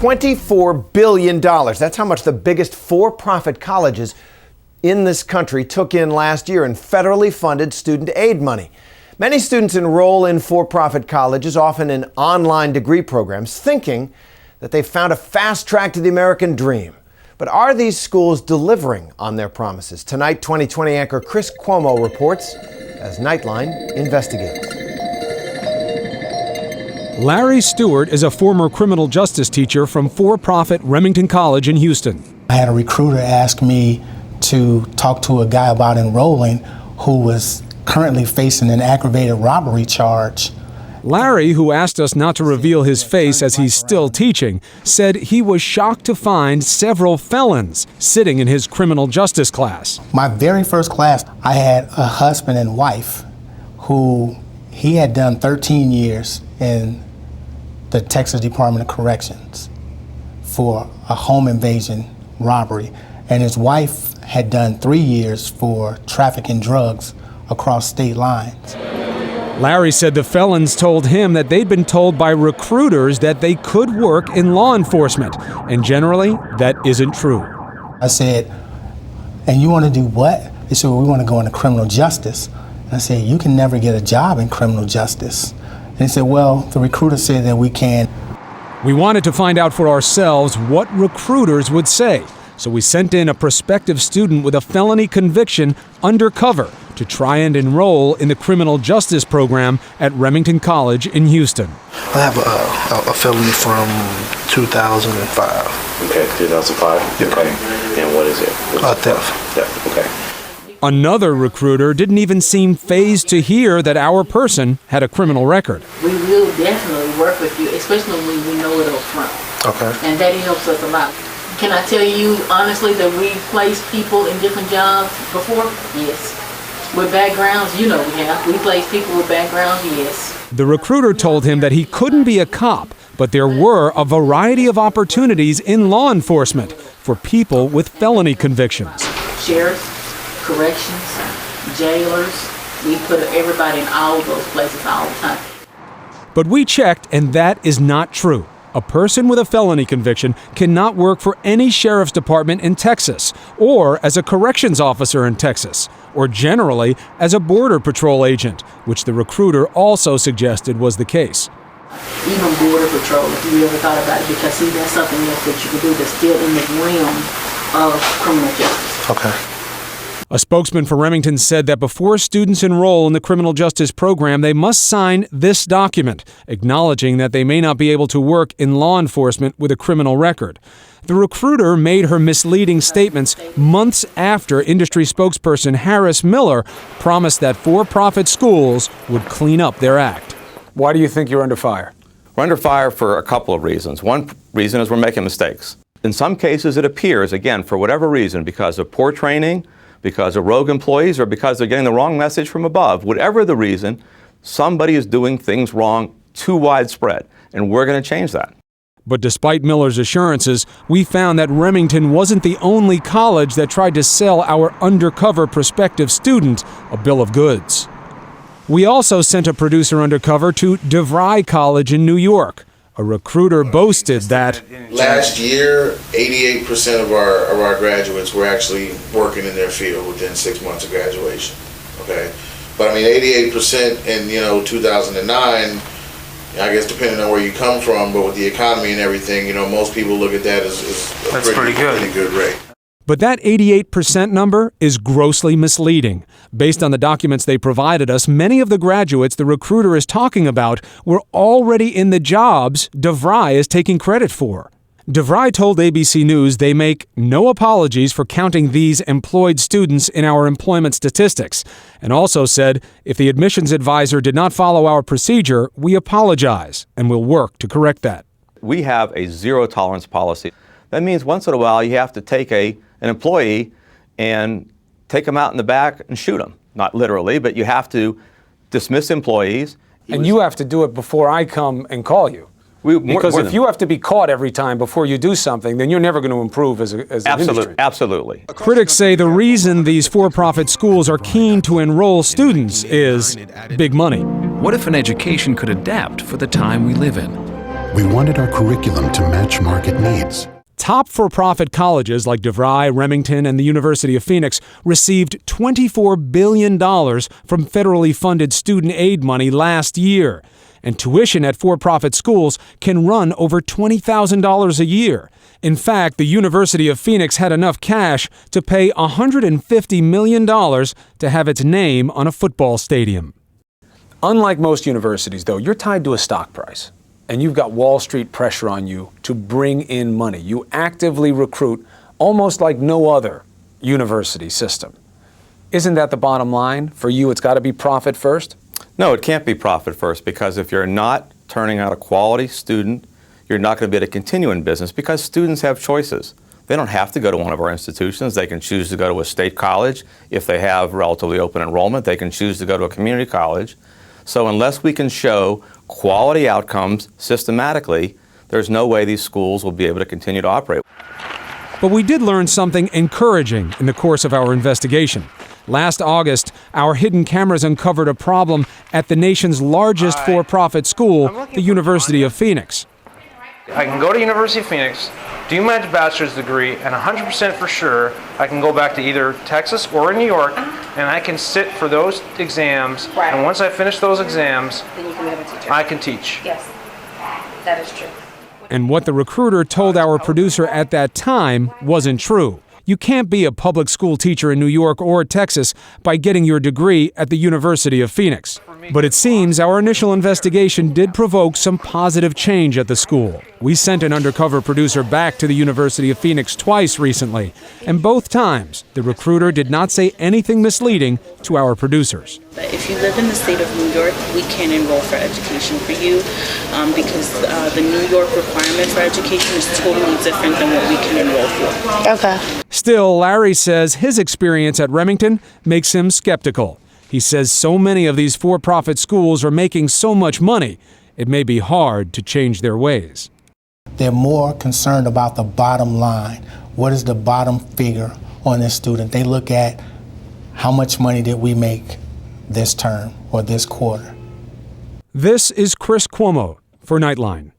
$24 billion. That's how much the biggest for-profit colleges in this country took in last year in federally funded student aid money. Many students enroll in for-profit colleges, often in online degree programs, thinking that they've found a fast track to the American dream. But are these schools delivering on their promises? Tonight, 2020 anchor Chris Cuomo reports as Nightline investigates. Larry Stewart is a former criminal justice teacher from for-profit Remington College in Houston. I had a recruiter ask me to talk to a guy about enrolling who was currently facing an aggravated robbery charge. Larry, who asked us not to reveal his face as he's still teaching, said he was shocked to find several felons sitting in his criminal justice class. My very first class, I had a husband and wife who he had done 13 years in the Texas Department of Corrections for a home invasion robbery, and his wife had done 3 years for trafficking drugs across state lines. Larry said the felons told him that they'd been told by recruiters that they could work in law enforcement, and generally, that isn't true. I said, "And you want to do what?" They said, "Well, we want to go into criminal justice." And I said, "You can never get a job in criminal justice." And he said, "Well, the recruiter said that we can." We wanted to find out for ourselves what recruiters would say, so we sent in a prospective student with a felony conviction undercover to try and enroll in the criminal justice program at Remington College in Houston. I have a felony from 2005. Okay, 2005? Yeah. Okay, and what is it? Theft. Theft, okay. Another recruiter didn't even seem fazed to hear that our person had a criminal record. We will definitely work with you, especially when we know it up front. Okay. And that helps us a lot. Can I tell you honestly that we placed people in different jobs before? Yes. With backgrounds, we have. We place people with backgrounds, yes. The recruiter told him that he couldn't be a cop, but there were a variety of opportunities in law enforcement for people with felony convictions. Sheriffs, corrections, jailers, we put everybody in all those places all the time. But we checked, and that is not true. A person with a felony conviction cannot work for any sheriff's department in Texas, or as a corrections officer in Texas, or generally as a border patrol agent, which the recruiter also suggested was the case. Even border patrol, if you ever thought about it, because see, that's something else that you can do that's still in the realm of criminal justice. Okay. A spokesman for Remington said that before students enroll in the criminal justice program, they must sign this document, acknowledging that they may not be able to work in law enforcement with a criminal record. The recruiter made her misleading statements months after industry spokesperson Harris Miller promised that for-profit schools would clean up their act. Why do you think you're under fire? We're under fire for a couple of reasons. One reason is we're making mistakes. In some cases, it appears, again, for whatever reason, because of poor training, because of rogue employees, or because they're getting the wrong message from above. Whatever the reason, somebody is doing things wrong, too widespread, and we're going to change that. But despite Miller's assurances, we found that Remington wasn't the only college that tried to sell our undercover prospective student a bill of goods. We also sent a producer undercover to DeVry College in New York. A recruiter boasted that last year, 88% of our graduates were actually working in their field within 6 months of graduation. Okay, but I mean 88% in 2009. I guess depending on where you come from, but with the economy and everything, most people look at that as a pretty good rate. But that 88% number is grossly misleading. Based on the documents they provided us, many of the graduates the recruiter is talking about were already in the jobs DeVry is taking credit for. DeVry told ABC News they make no apologies for counting these employed students in our employment statistics, and also said if the admissions advisor did not follow our procedure, we apologize and will work to correct that. We have a zero tolerance policy. That means once in a while you have to take an employee and take them out in the back and shoot them. Not literally, but you have to dismiss employees. And you have to do it before I come and call you. Because if you have to be caught every time before you do something, then you're never going to improve as an industry. Absolutely. Critics say the reason these for-profit schools are keen to enroll students is big money. What if an education could adapt for the time we live in? We wanted our curriculum to match market needs. Top for-profit colleges like DeVry, Remington, and the University of Phoenix received $24 billion from federally funded student aid money last year. And tuition at for-profit schools can run over $20,000 a year. In fact, the University of Phoenix had enough cash to pay $150 million to have its name on a football stadium. Unlike most universities, though, you're tied to a stock price, and you've got Wall Street pressure on you to bring in money. You actively recruit almost like no other university system. Isn't that the bottom line? For you, it's got to be profit first? No, it can't be profit first, because if you're not turning out a quality student, you're not going to be able to continue in business, because students have choices. They don't have to go to one of our institutions. They can choose to go to a state college. If they have relatively open enrollment, they can choose to go to a community college. So unless we can show quality outcomes systematically, there's no way these schools will be able to continue to operate. But we did learn something encouraging in the course of our investigation. Last August, our hidden cameras uncovered a problem at the nation's largest for-profit school, the University of Phoenix. I can go to University of Phoenix, do my bachelor's degree, and 100% for sure I can go back to either Texas or New York, and I can sit for those exams. Right. And once I finish those exams, then you can become a teacher. I can teach. Yes, that is true. And what the recruiter told our producer at that time wasn't true. You can't be a public school teacher in New York or Texas by getting your degree at the University of Phoenix. But it seems our initial investigation did provoke some positive change at the school. We sent an undercover producer back to the University of Phoenix twice recently, and both times the recruiter did not say anything misleading to our producers. If you live in the state of New York, we can enroll for education for you because the New York requirement for education is totally different than what we can enroll for. Okay. Still, Larry says his experience at Remington makes him skeptical. He says so many of these for-profit schools are making so much money, it may be hard to change their ways. They're more concerned about the bottom line. What is the bottom figure on this student? They look at how much money did we make this term or this quarter. This is Chris Cuomo for Nightline.